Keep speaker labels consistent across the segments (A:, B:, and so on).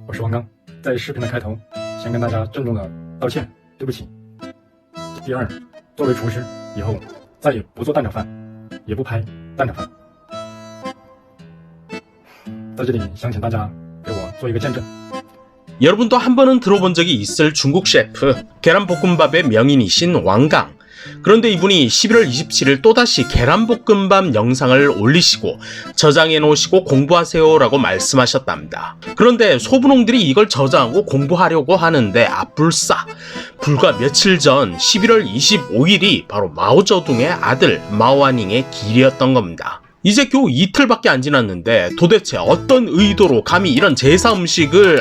A: 我是王刚，在视频的开头，先跟大家郑重的道歉，对不起。第二，作为厨师，以后再也不做蛋炒饭，也不拍蛋炒饭。在这里想请大家给我做一个见证。
B: 여러분도 한 번은 들어본 적이 있을 중국 셰프 계란볶음밥의 명인이신 왕강. 그런데 이분이 11월 27일 또다시 계란볶음밥 영상을 올리시고 저장해 놓으시고 공부하세요 라고 말씀하셨답니다. 그런데 소분홍들이 이걸 저장하고 공부하려고 하는데 아뿔싸. 불과 며칠 전 11월 25일이 바로 마오쩌둥의 아들 마오아닝의 길이었던 겁니다. 이제 겨우 이틀밖에 안 지났는데 도대체 어떤 의도로 감히 이런 제사 음식을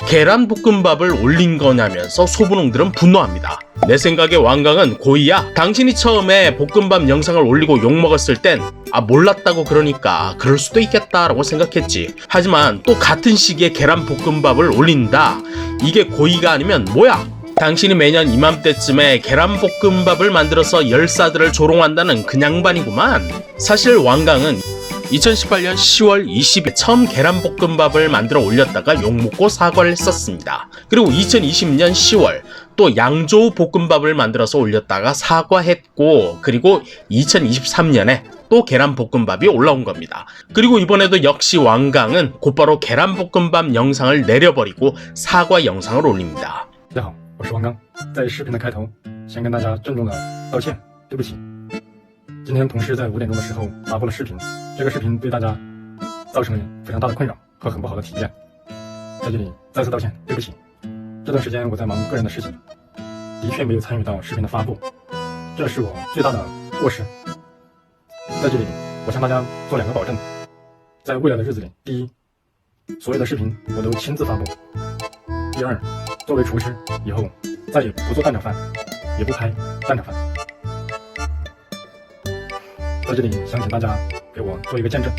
B: 계란볶음밥을 올린 거냐면서 소분홍들은 분노합니다. 내 생각에 왕강은 고이야, 당신이 처음에 볶음밥 영상을 올리고 욕먹었을 땐 몰랐다고 그러니까 그럴 수도 있겠다라고 생각했지. 하지만 또 같은 시기에 계란볶음밥을 올린다. 이게 고의가 아니면 뭐야? 당신이 매년 이맘때쯤에 계란볶음밥을 만들어서 열사들을 조롱한다는 그 양반이구만. 사실 왕강은 2018년 10월 20일 처음 계란볶음밥을 만들어 올렸다가 욕먹고 사과를 했었습니다. 그리고 2020년 10월 또 양조우 볶음밥을 만들어서 올렸다가 사과했고, 그리고 2023년에 또 계란볶음밥이 올라온 겁니다. 그리고 이번에도 역시 왕강은 곧바로 계란볶음밥 영상을 내려버리고 사과 영상을 올립니다.
A: 大家好，我是王刚，在视频的开头，先跟大家郑重的道歉，对不起。今天同事在5点钟的时候发布了视频，这个视频对大家造成了非常大的困扰和很不好的体验，在这里再次道歉，对不起。这段时间我在忙个人的事情，的确没有参与到视频的发布，这是我最大的过失。在这里，我向大家做2个保证，在未来的日子里，第一，所有的视频我都亲自发布；第二，作为厨师，以后再也不做蛋炒饭，也不拍蛋炒饭。在这里想请大家给我做一个见证。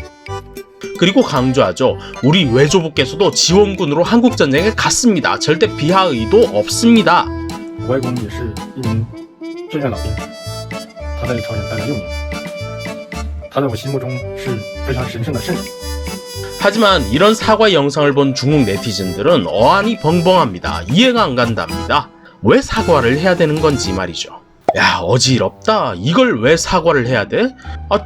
B: 그리고 강조하죠. 우리 외조부께서도 지원군으로 한국전쟁에 갔습니다. 절대 비하 의도 없습니다.
A: 我外公也是一名志愿老兵，他在朝鲜待了6年，他在我心目中是非常神圣的圣人。
B: 하지만 이런 사과 영상을 본 중국 네티즌들은 어안이 벙벙합니다. 이해가 안 간답니다. 왜 사과를 해야 되는 건지 말이죠. 야, 어지럽다. 이걸 왜 사과를 해야 돼?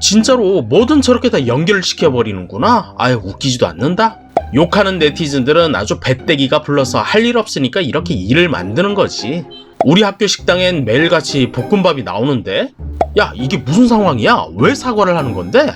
B: 진짜로 뭐든 저렇게 다 연결을 시켜버리는구나. 아유, 웃기지도 않는다. 욕하는 네티즌들은 아주 배때기가 불러서 할 일 없으니까 이렇게 일을 만드는 거지. 우리 학교 식당엔 매일같이 볶음밥이 나오는데, 야, 이게 무슨 상황이야? 왜 사과를 하는 건데?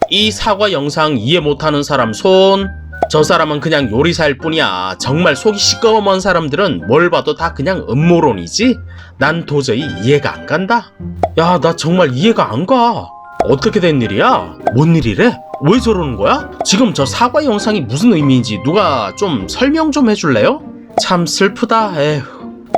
B: 이 사과 영상 이해 못하는 사람 손. 저 사람은 그냥 요리사일 뿐이야. 정말 속이 시꺼먼 사람들은 뭘 봐도 다 그냥 음모론이지. 난 도저히 이해가 안 간다. 야, 나 정말 이해가 안 가. 어떻게 된 일이야? 뭔 일이래? 왜 저러는 거야? 지금 저 사과 영상이 무슨 의미인지 누가 좀 설명 좀 해줄래요? 참 슬프다. 에휴,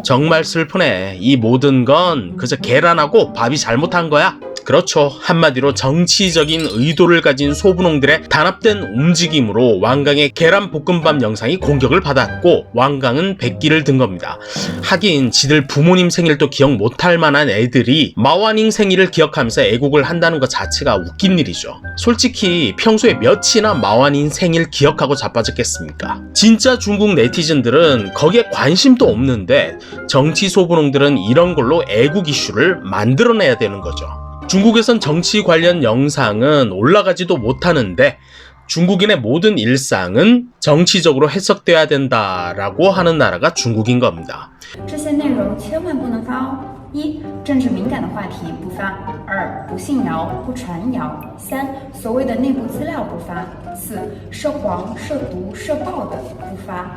B: 정말 슬프네. 이 모든 건 그저 계란하고 밥이 잘못한 거야. 그렇죠. 한마디로 정치적인 의도를 가진 소분홍들의 단합된 움직임으로 왕강의 계란볶음밥 영상이 공격을 받았고 왕강은 백기를 든 겁니다. 하긴 지들 부모님 생일도 기억 못할 만한 애들이 마오아닝 생일을 기억하면서 애국을 한다는 것 자체가 웃긴 일이죠. 솔직히 평소에 몇이나 마오아닝 생일 기억하고 자빠졌겠습니까? 진짜 중국 네티즌들은 거기에 관심도 없는데 정치 소분홍들은 이런 걸로 애국 이슈를 만들어내야 되는 거죠. 중국에선 정치 관련 영상은 올라가지도 못하는데 중국인의 모든 일상은 정치적으로 해석돼야 된다라고 하는 나라가 중국인 겁니다.
C: 这些内容千万不能发哦。1. 政治敏感的话题不发。2. 不信谣、不传谣。3. 所谓的内部资料不发。4. 涉黄、涉毒、涉暴的不发。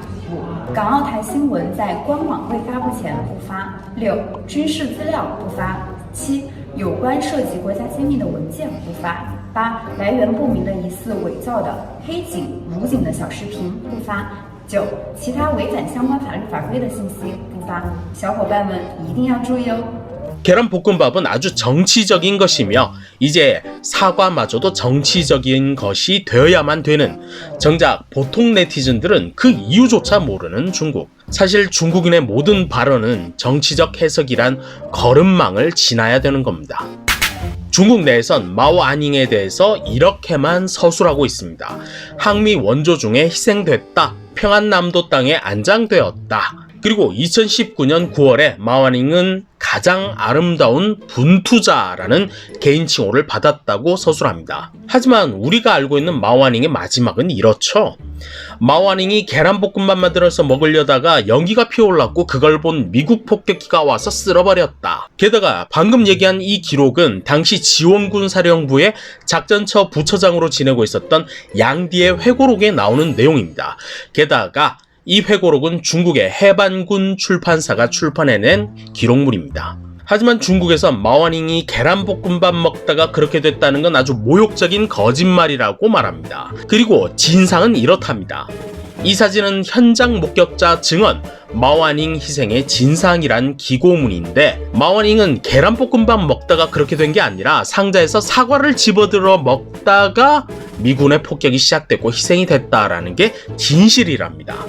C: 5. 港澳台新闻在官网未发布前不发。6. 军事资料不发。7. 有关涉及国家机密的文件不发。8. 来源不明的疑似伪造的黑警、武警的小视频不发。9. 其他违反相关法律法规的信息不发。小伙伴们一定要注意哦。
B: 계란볶음밥은 아주 정치적인 것이며 이제 사과마저도 정치적인 것이 되어야만 되는, 정작 보통 네티즌들은 그 이유조차 모르는 중국. 사실 중국인의 모든 발언은 정치적 해석이란 거름망을 지나야 되는 겁니다. 중국 내에선 마오아닝에 대해서 이렇게만 서술하고 있습니다. 항미 원조 중에 희생됐다. 평안남도 땅에 안장되었다. 그리고 2019년 9월에 마와닝은 가장 아름다운 분투자라는 개인 칭호를 받았다고 서술합니다. 하지만 우리가 알고 있는 마와닝의 마지막은 이렇죠. 마와닝이 계란볶음밥 만들어서 먹으려다가 연기가 피어올랐고 그걸 본 미국 폭격기가 와서 쓸어버렸다. 게다가 방금 얘기한 이 기록은 당시 지원군 사령부의 작전처 부처장으로 지내고 있었던 양디의 회고록에 나오는 내용입니다. 게다가 이 회고록은 중국의 해반군 출판사가 출판해낸 기록물입니다. 하지만 중국에서 마와닝이 계란볶음밥 먹다가 그렇게 됐다는 건 아주 모욕적인 거짓말이라고 말합니다. 그리고 진상은 이렇답니다. 이 사진은 현장 목격자 증언 마와닝 희생의 진상이란 기고문인데, 마와닝은 계란볶음밥 먹다가 그렇게 된 게 아니라 상자에서 사과를 집어들어 먹다가 미군의 폭격이 시작됐고 희생이 됐다라는 게 진실이랍니다.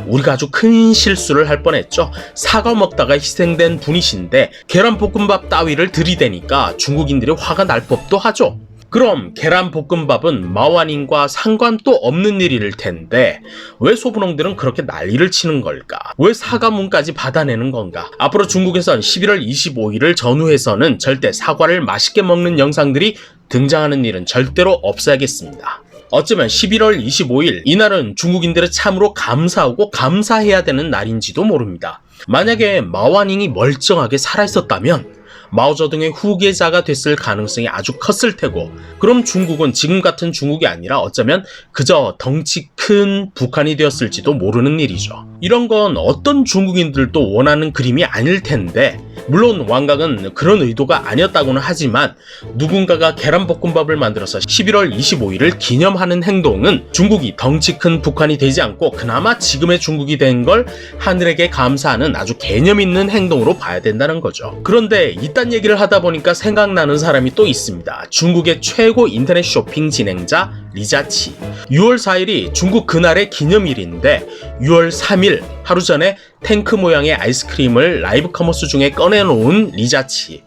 B: 우리가 아주 큰 실수를 할 뻔했죠. 사과 먹다가 희생된 분이신데 계란볶음밥 따위를 들이대니까 중국인들이 화가 날 법도 하죠. 그럼 계란볶음밥은 마와닝과 상관도 없는 일일 텐데 왜 소분홍들은 그렇게 난리를 치는 걸까? 왜 사과문까지 받아내는 건가? 앞으로 중국에선 11월 25일을 전후해서는 절대 사과를 맛있게 먹는 영상들이 등장하는 일은 절대로 없어야겠습니다. 어쩌면 11월 25일 이날은 중국인들의 참으로 감사하고 감사해야 되는 날인지도 모릅니다. 만약에 마와닝이 멀쩡하게 살아있었다면 마오쩌둥의 후계자가 됐을 가능성이 아주 컸을 테고, 그럼 중국은 지금 같은 중국이 아니라 어쩌면 그저 덩치 큰 북한이 되었을지도 모르는 일이죠. 이런 건 어떤 중국인들도 원하는 그림이 아닐 텐데, 물론 왕각은 그런 의도가 아니었다고는 하지만 누군가가 계란볶음밥을 만들어서 11월 25일을 기념하는 행동은 중국이 덩치 큰 북한이 되지 않고 그나마 지금의 중국이 된 걸 하늘에게 감사하는 아주 개념 있는 행동으로 봐야 된다는 거죠. 그런데 이딴 얘기를 하다 보니까 생각나는 사람이 또 있습니다. 중국의 최고 인터넷 쇼핑 진행자 리자치. 6월 4일이 중국 그날의 기념일인데 6월 3일 하루 전에 탱크 모양의 아이스크림을 라이브 커머스 중에 꺼내놓은 리자치.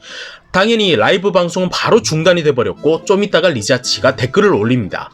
B: 당연히 라이브 방송은 바로 중단이 돼버렸고 좀 있다가 리자치가 댓글을 올립니다.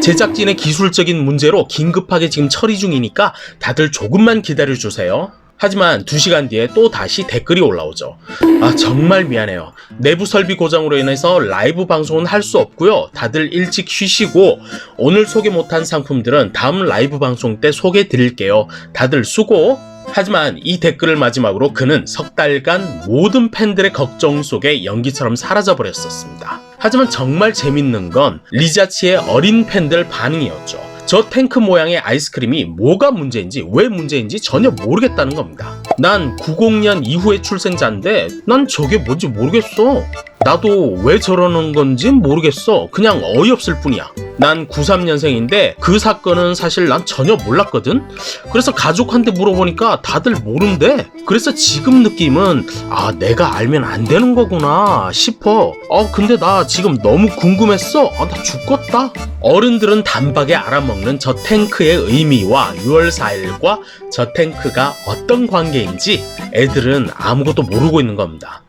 B: 제작진의 기술적인 문제로 긴급하게 지금 처리 중이니까 다들 조금만 기다려주세요. 하지만 2시간 뒤에 또 다시 댓글이 올라오죠. 아, 정말 미안해요. 내부 설비 고장으로 인해서 라이브 방송은 할 수 없고요. 다들 일찍 쉬시고 오늘 소개 못한 상품들은 다음 라이브 방송 때 소개해 드릴게요. 다들 수고. 하지만 이 댓글을 마지막으로 그는 석 달간 모든 팬들의 걱정 속에 연기처럼 사라져버렸었습니다. 하지만 정말 재밌는 건 리자치의 어린 팬들 반응이었죠. 저 탱크 모양의 아이스크림이 뭐가 문제인지 왜 문제인지 전혀 모르겠다는 겁니다. 난 90년 이후의 출생자인데 난 저게 뭔지 모르겠어. 나도 왜 저러는 건지 모르겠어. 그냥 어이없을 뿐이야. 난 93년생인데 그 사건은 사실 난 전혀 몰랐거든. 그래서 가족한테 물어보니까 다들 모른대. 그래서 지금 느낌은 아, 내가 알면 안 되는 거구나 싶어. 근데 나 지금 너무 궁금했어. 나 죽겠다. 어른들은 단박에 알아먹는 저 탱크의 의미와 6월 4일과 저 탱크가 어떤 관계인지 애들은 아무것도 모르고 있는 겁니다.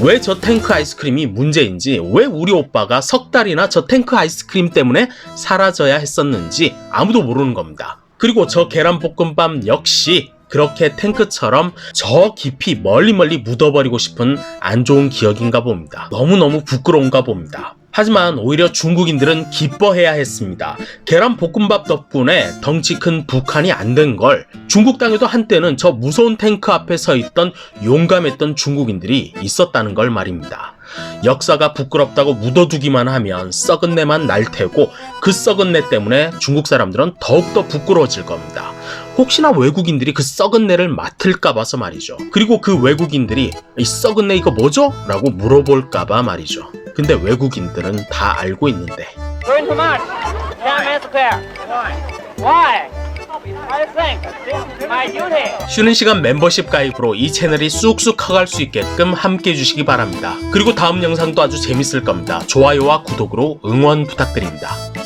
B: 왜 저 탱크 아이스크림이 문제인지, 왜 우리 오빠가 석 달이나 저 탱크 아이스크림 때문에 사라져야 했었는지 아무도 모르는 겁니다. 그리고 저 계란볶음밥 역시 그렇게 탱크처럼 저 깊이 멀리 묻어버리고 싶은 안 좋은 기억인가 봅니다. 너무너무 부끄러운가 봅니다. 하지만 오히려 중국인들은 기뻐해야 했습니다. 계란볶음밥 덕분에 덩치 큰 북한이 안 된 걸. 중국 땅에도 한때는 저 무서운 탱크 앞에 서 있던 용감했던 중국인들이 있었다는 걸 말입니다. 역사가 부끄럽다고 묻어두기만 하면 썩은 내만 날 테고 그 썩은 내 때문에 중국 사람들은 더욱더 부끄러워질 겁니다. 혹시나 외국인들이 그 썩은 내를 맡을까 봐서 말이죠. 그리고 그 외국인들이 이 썩은 내 이거 뭐죠? 라고 물어볼까 봐 말이죠. 근데 외국인들은 다 알고 있는데.
D: Doing too much. Can't answer there. Why? I think my duty.
B: 쉬는 시간 멤버십 가입으로 이 채널이 쑥쑥 커갈 수 있게끔 함께 해주시기 바랍니다. 그리고 다음 영상도 아주 재밌을 겁니다. 좋아요와 구독으로 응원 부탁드립니다.